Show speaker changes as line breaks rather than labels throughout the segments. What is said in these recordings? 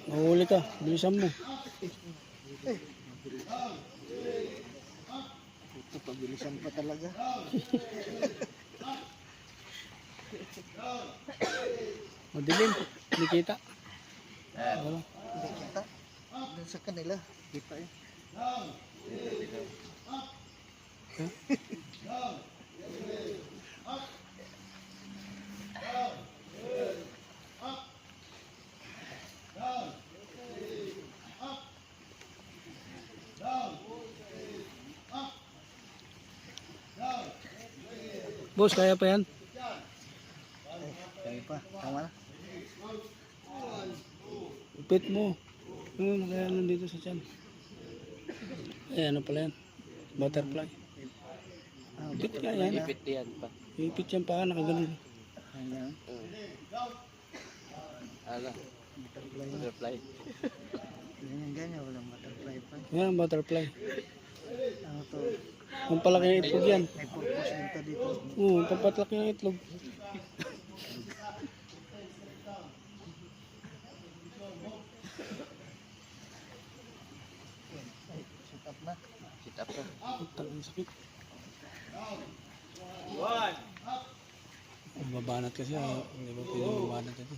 Mahuli ka, bilisan mo.
Ito, pabilisan pa talaga.
Madilim, hindi kita. Ano?
Hindi kita. Doon sa kanila. Kita eh.
Boss, kaya pa yan?
Kaya pa. Tama na.
Ipit mo. Ano, kaya nandito sa tiyan. Eh, ano pala yan? Butterfly. Ipit ka yan.
Ipit yan pa.
Ipit yan pa, nakaganon.
Ayan.
Ala,
Butterfly.
butterfly.
Ganyan. Walang butterfly pa.
Yan, butterfly.
Ano to?
Ang palaki ng itlog yan.
May purpose nito dito.
Oo, papatlaki ng itlog.
Ay, sit up na.
Sit up ka.
Ang sakit. Ang babanat kasi, hindi ba pwede mabanat ito?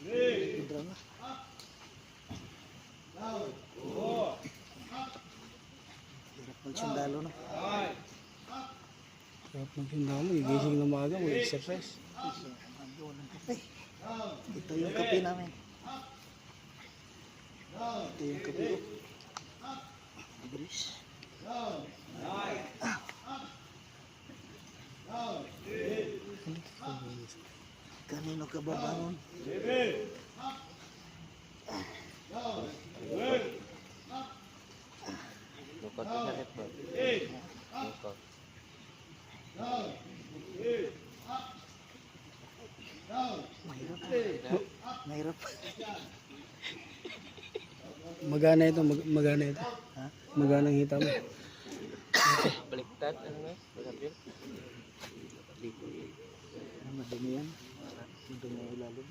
Hidra na. Hirap magsundalo na.
Sarap magtindahan mo, gigising na maaga, mag-exercise.
Ando ng kape. Ito yung kape namin. Ito yung kape ko. Bilis. Kanino ka ba bangon?
Lukot na sakit po. Lukot.
Mahirap. Mahirap.
Magana ito, magana ito.
Ha?
Magana ang hita mo.
Baliktad, ano na? Baliktad.
Ano, madumi yan. Madumi ilalim.